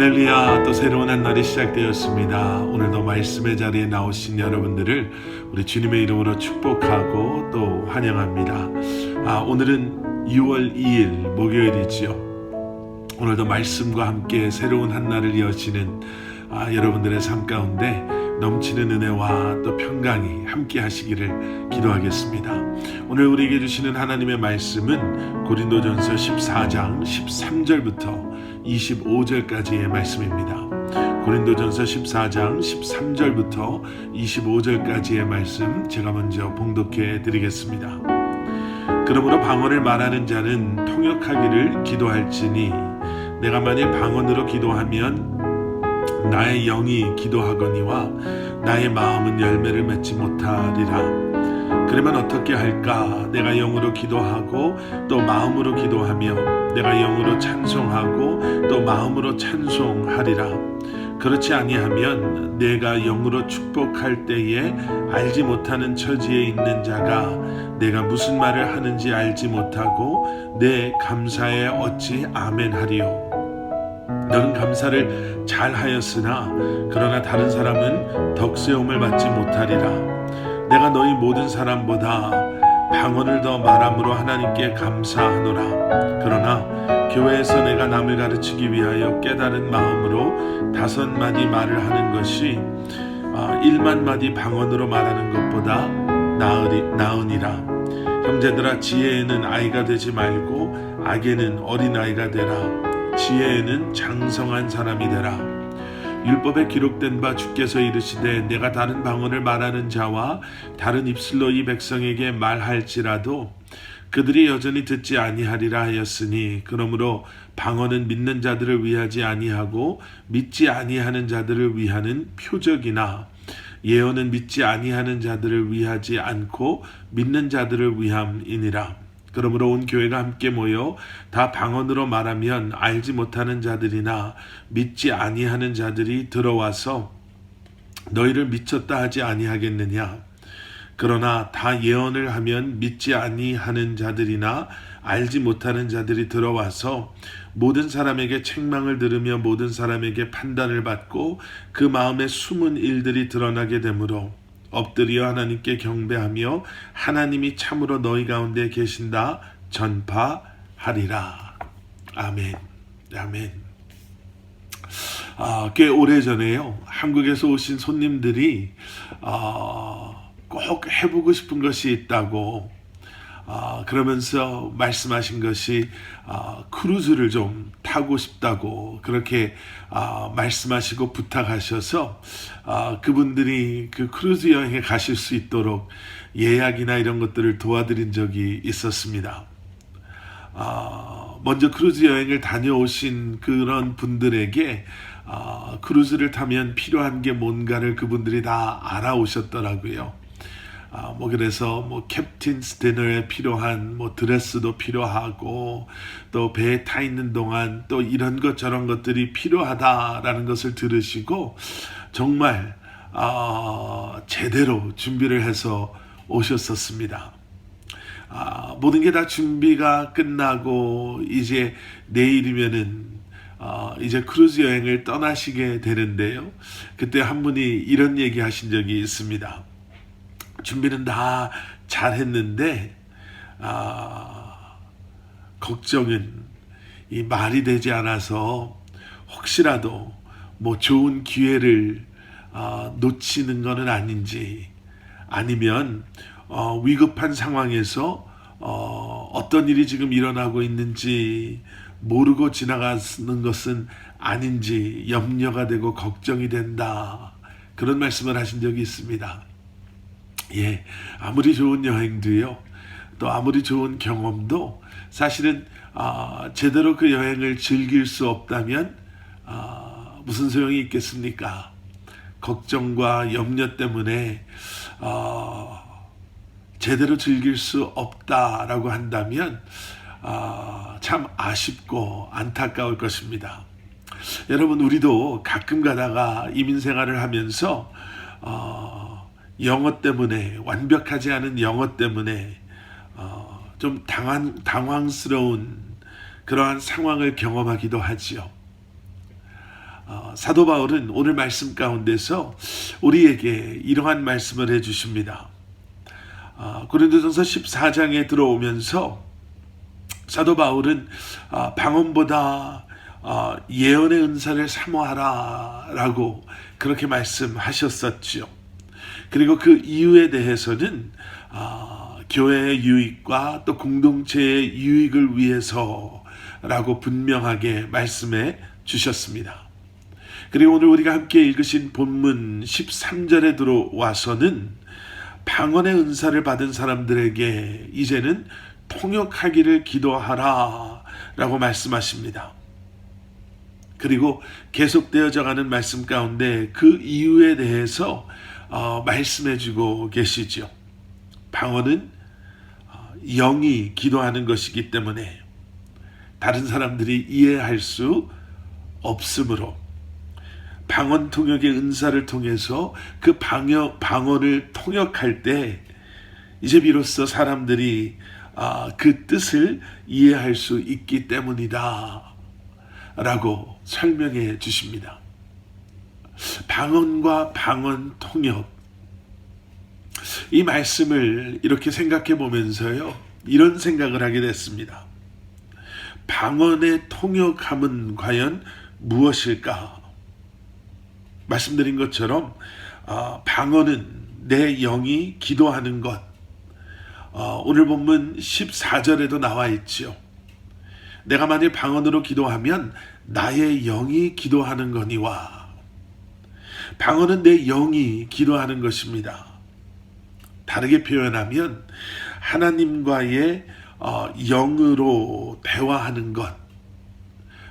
할렐루야, 또 새로운 한 날이 시작되었습니다. 오늘도 말씀의 자리에 나오신 여러분들을 우리 주님의 이름으로 축복하고 또 환영합니다. 오늘은 6월 2일 목요일이지요. 오늘도 말씀과 함께 새로운 한 날을 이어지는 여러분들의 삶 가운데 넘치는 은혜와 또 평강이 함께 하시기를 기도하겠습니다. 오늘 우리에게 주시는 하나님의 말씀은 고린도전서 14장 13절부터 25절까지의 말씀입니다. 고린도전서 14장 13절부터 25절까지의 말씀 제가 먼저 봉독해 드리겠습니다. 그러므로 방언을 말하는 자는 통역하기를 기도할지니 내가 만일 방언으로 기도하면 나의 영이 기도하거니와 나의 마음은 열매를 맺지 못하리라. 그러면 어떻게 할까? 내가 영으로 기도하고 또 마음으로 기도하며 내가 영으로 찬송하고 또 마음으로 찬송하리라. 그렇지 아니하면 내가 영으로 축복할 때에 알지 못하는 처지에 있는 자가 내가 무슨 말을 하는지 알지 못하고 내 감사에 어찌 아멘 하리요. 너는 감사를 잘하였으나 그러나 다른 사람은 덕세움을 받지 못하리라. 내가 너희 모든 사람보다 방언을 더 말함으로 하나님께 감사하노라. 그러나 교회에서 내가 남을 가르치기 위하여 깨달은 마음으로 5마디 말을 하는 것이 1만마디 방언으로 말하는 것보다 나으니라. 형제들아, 지혜에는 아이가 되지 말고 악에는 어린아이가 되라. 지혜에는 장성한 사람이 되라. 율법에 기록된 바 주께서 이르시되 내가 다른 방언을 말하는 자와 다른 입술로 이 백성에게 말할지라도 그들이 여전히 듣지 아니하리라 하였으니, 그러므로 방언은 믿는 자들을 위하지 아니하고 믿지 아니하는 자들을 위하는 표적이나 예언은 믿지 아니하는 자들을 위하지 않고 믿는 자들을 위함이니라. 그러므로 온 교회가 함께 모여 다 방언으로 말하면 알지 못하는 자들이나 믿지 아니하는 자들이 들어와서 너희를 미쳤다 하지 아니하겠느냐. 그러나 다 예언을 하면 믿지 아니하는 자들이나 알지 못하는 자들이 들어와서 모든 사람에게 책망을 들으며 모든 사람에게 판단을 받고 그 마음에 숨은 일들이 드러나게 되므로 엎드려 하나님께 경배하며 하나님이 참으로 너희 가운데 계신다 전파하리라. 아멘. 아멘. 꽤 오래전에요, 한국에서 오신 손님들이 꼭 해보고 싶은 것이 있다고 그러면서 말씀하신 것이 크루즈를 좀 타고 싶다고 그렇게 말씀하시고 부탁하셔서 그분들이 그 크루즈 여행에 가실 수 있도록 예약이나 이런 것들을 도와드린 적이 있었습니다. 먼저 크루즈 여행을 다녀오신 그런 분들에게 크루즈를 타면 필요한 게 뭔가를 그분들이 다 알아오셨더라고요. 그래서 캡틴스 디너에 필요한 드레스도 필요하고 또 배에 타 있는 동안 또 이런 것 저런 것들이 필요하다라는 것을 들으시고 정말 제대로 준비를 해서 오셨었습니다. 모든 게 다 준비가 끝나고 이제 내일이면은 이제 크루즈 여행을 떠나시게 되는데요, 그때 한 분이 이런 얘기 하신 적이 있습니다. 준비는 다 잘했는데 걱정은 이 말이 되지 않아서 혹시라도 좋은 기회를 놓치는 것은 아닌지, 아니면 위급한 상황에서 어떤 일이 지금 일어나고 있는지 모르고 지나가는 것은 아닌지 염려가 되고 걱정이 된다, 그런 말씀을 하신 적이 있습니다. 아무리 좋은 여행도요, 또 아무리 좋은 경험도 사실은 제대로 그 여행을 즐길 수 없다면 무슨 소용이 있겠습니까? 걱정과 염려 때문에 제대로 즐길 수 없다라고 한다면 참 아쉽고 안타까울 것입니다. 여러분, 우리도 가끔 가다가 이민생활을 하면서 영어 때문에, 완벽하지 않은 영어 때문에 좀 당황스러운 그러한 상황을 경험하기도 하지요. 사도 바울은 오늘 말씀 가운데서 우리에게 이러한 말씀을 해주십니다. 고린도전서 14장에 들어오면서 사도 바울은 방언보다 예언의 은사를 사모하라 라고 그렇게 말씀하셨었죠. 그리고 그 이유에 대해서는 교회의 유익과 또 공동체의 유익을 위해서라고 분명하게 말씀해 주셨습니다. 그리고 오늘 우리가 함께 읽으신 본문 13절에 들어와서는 방언의 은사를 받은 사람들에게 이제는 통역하기를 기도하라 라고 말씀하십니다. 그리고 계속되어져 가는 말씀 가운데 그 이유에 대해서 말씀해 주고 계시죠. 방언은 영이 기도하는 것이기 때문에 다른 사람들이 이해할 수 없으므로 방언 통역의 은사를 통해서 그 방언을 통역할 때 이제 비로소 사람들이 그 뜻을 이해할 수 있기 때문이다 라고 설명해 주십니다. 방언과 방언 통역, 이 말씀을 이렇게 생각해 보면서요, 이런 생각을 하게 됐습니다. 방언의 통역함은 과연 무엇일까? 말씀드린 것처럼 방언은 내 영이 기도하는 것, 오늘 본문 14절에도 나와 있죠. 내가 만일 방언으로 기도하면 나의 영이 기도하는 거니와. 방언은 내 영이 기도하는 것입니다. 다르게 표현하면 하나님과의 영으로 대화하는 것,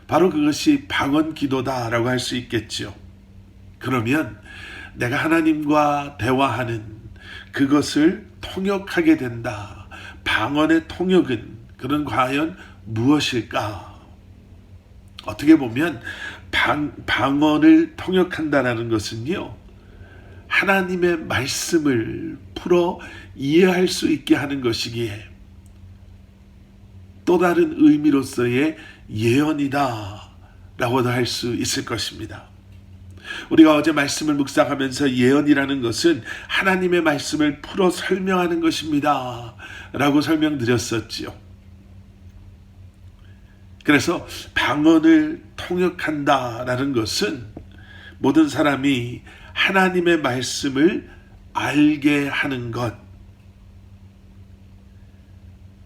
바로 그것이 방언 기도다라고 할 수 있겠죠. 그러면 내가 하나님과 대화하는 그것을 통역하게 된다. 방언의 통역은 그런 과연 무엇일까? 어떻게 보면 방언을 통역한다는 것은요, 하나님의 말씀을 풀어 이해할 수 있게 하는 것이기에 또 다른 의미로서의 예언이다 라고도 할 수 있을 것입니다. 우리가 어제 말씀을 묵상하면서 예언이라는 것은 하나님의 말씀을 풀어 설명하는 것입니다 라고 설명드렸었지요. 그래서 방언을 통역한다라는 것은 모든 사람이 하나님의 말씀을 알게 하는 것,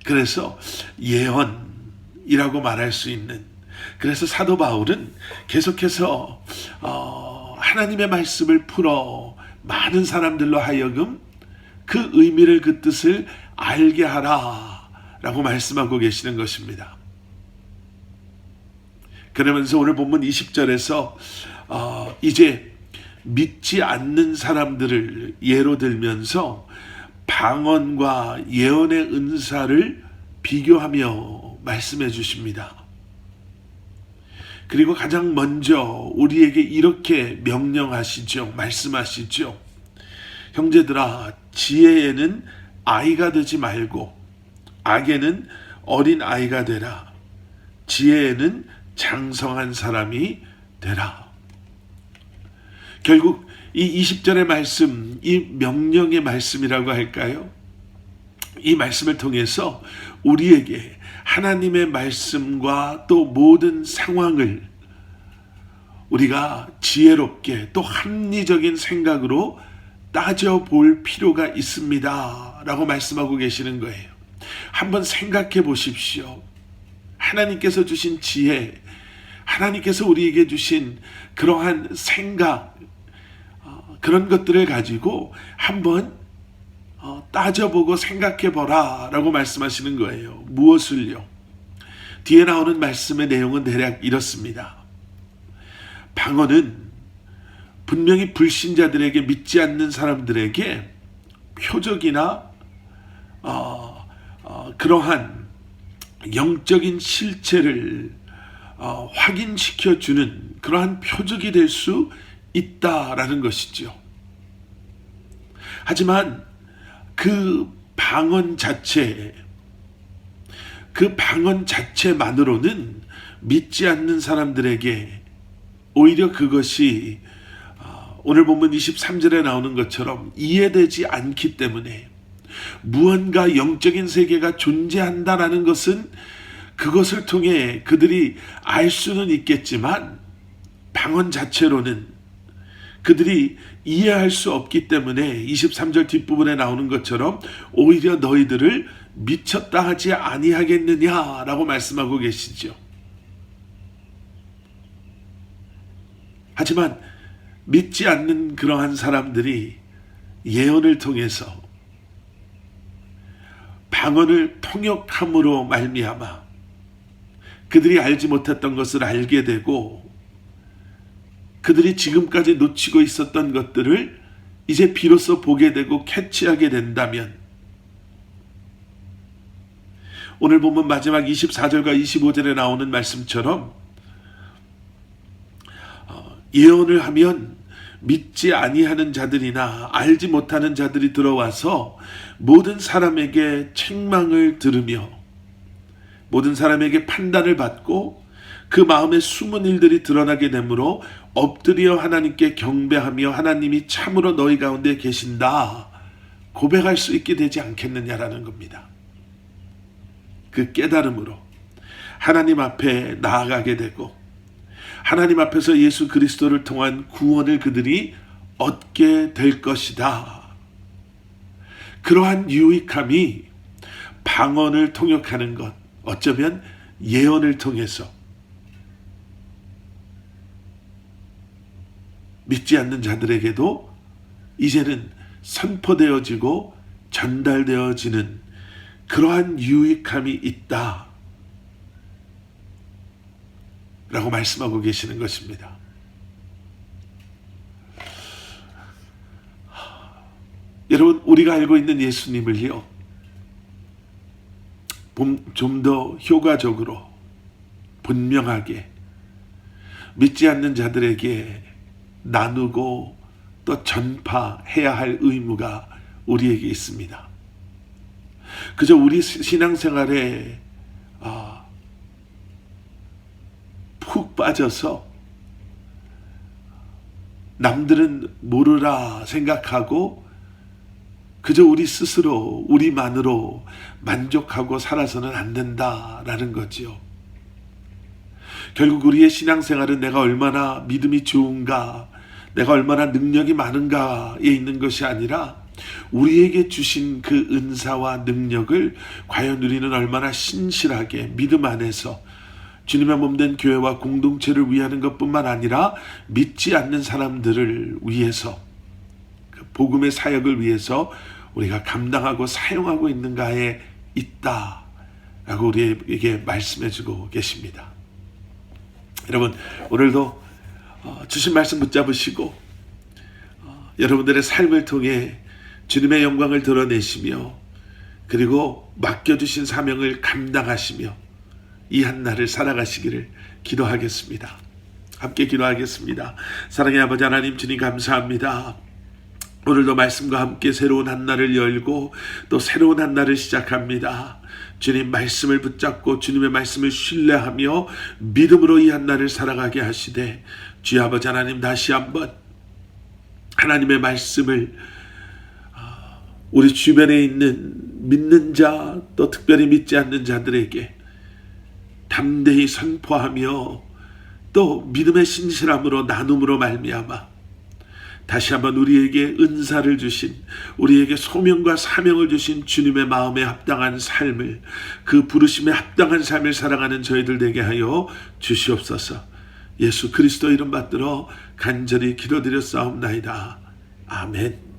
그래서 예언이라고 말할 수 있는, 그래서 사도 바울은 계속해서 하나님의 말씀을 풀어 많은 사람들로 하여금 그 의미를, 그 뜻을 알게 하라 라고 말씀하고 계시는 것입니다. 그러면서 오늘 본문 20절에서 이제 믿지 않는 사람들을 예로 들면서 방언과 예언의 은사를 비교하며 말씀해 주십니다. 그리고 가장 먼저 우리에게 이렇게 명령하시죠. 말씀하시죠. 형제들아, 지혜에는 아이가 되지 말고 악에는 어린 아이가 되라. 지혜에는 장성한 사람이 되라. 결국 이 20절의 말씀, 이 명령의 말씀이라고 할까요? 이 말씀을 통해서 우리에게 하나님의 말씀과 또 모든 상황을 우리가 지혜롭게 또 합리적인 생각으로 따져볼 필요가 있습니다 라고 말씀하고 계시는 거예요. 한번 생각해 보십시오. 하나님께서 주신 지혜, 하나님께서 우리에게 주신 그러한 생각, 그런 것들을 가지고 한번 따져보고 생각해보라 라고 말씀하시는 거예요. 무엇을요? 뒤에 나오는 말씀의 내용은 대략 이렇습니다. 방언은 분명히 불신자들에게, 믿지 않는 사람들에게 표적이나 그러한 영적인 실체를 확인시켜주는 그러한 표적이 될 수 있다라는 것이죠. 하지만 그 방언 자체만으로는 믿지 않는 사람들에게 오히려 그것이 오늘 본문 23절에 나오는 것처럼 이해되지 않기 때문에 무언가 영적인 세계가 존재한다라는 것은 그것을 통해 그들이 알 수는 있겠지만 방언 자체로는 그들이 이해할 수 없기 때문에 23절 뒷부분에 나오는 것처럼 오히려 너희들을 미쳤다 하지 아니하겠느냐라고 말씀하고 계시죠. 하지만 믿지 않는 그러한 사람들이 예언을 통해서 방언을 통역함으로 말미암아 그들이 알지 못했던 것을 알게 되고 그들이 지금까지 놓치고 있었던 것들을 이제 비로소 보게 되고 캐치하게 된다면 오늘 보면 마지막 24절과 25절에 나오는 말씀처럼 예언을 하면 믿지 아니하는 자들이나 알지 못하는 자들이 들어와서 모든 사람에게 책망을 들으며 모든 사람에게 판단을 받고 그 마음에 숨은 일들이 드러나게 되므로 엎드려 하나님께 경배하며 하나님이 참으로 너희 가운데 계신다 고백할 수 있게 되지 않겠느냐라는 겁니다. 그 깨달음으로 하나님 앞에 나아가게 되고 하나님 앞에서 예수 그리스도를 통한 구원을 그들이 얻게 될 것이다. 그러한 유익함이 방언을 통역하는 것, 어쩌면 예언을 통해서 믿지 않는 자들에게도 이제는 선포되어지고 전달되어지는 그러한 유익함이 있다 라고 말씀하고 계시는 것입니다. 여러분, 우리가 알고 있는 예수님을요, 좀 더 효과적으로 분명하게 믿지 않는 자들에게 나누고 또 전파해야 할 의무가 우리에게 있습니다. 그저 우리 신앙생활에 푹 빠져서 남들은 모르라 생각하고 그저 우리 스스로 우리만으로 만족하고 살아서는 안 된다라는 거지요. 결국 우리의 신앙생활은 내가 얼마나 믿음이 좋은가, 내가 얼마나 능력이 많은가에 있는 것이 아니라 우리에게 주신 그 은사와 능력을 과연 우리는 얼마나 신실하게 믿음 안에서 주님의 몸된 교회와 공동체를 위하는 것뿐만 아니라 믿지 않는 사람들을 위해서 그 복음의 사역을 위해서 우리가 감당하고 사용하고 있는가에 있다라고 우리에게 말씀해주고 계십니다. 여러분, 오늘도 주신 말씀 붙잡으시고 여러분들의 삶을 통해 주님의 영광을 드러내시며 그리고 맡겨주신 사명을 감당하시며 이 한날을 살아가시기를 기도하겠습니다. 함께 기도하겠습니다. 사랑의 아버지 하나님, 주님 감사합니다. 오늘도 말씀과 함께 새로운 한날을 열고 또 새로운 한날을 시작합니다. 주님 말씀을 붙잡고 주님의 말씀을 신뢰하며 믿음으로 이 한날을 살아가게 하시되 주의 아버지 하나님, 다시 한번 하나님의 말씀을 우리 주변에 있는 믿는 자 또 특별히 믿지 않는 자들에게 담대히 선포하며 또 믿음의 신실함으로 나눔으로 말미암아 다시 한번 우리에게 은사를 주신, 우리에게 소명과 사명을 주신 주님의 마음에 합당한 삶을, 그 부르심에 합당한 삶을 살아가는 저희들 되게 하여 주시옵소서. 예수 그리스도 이름 받들어 간절히 기도드렸사옵나이다. 아멘.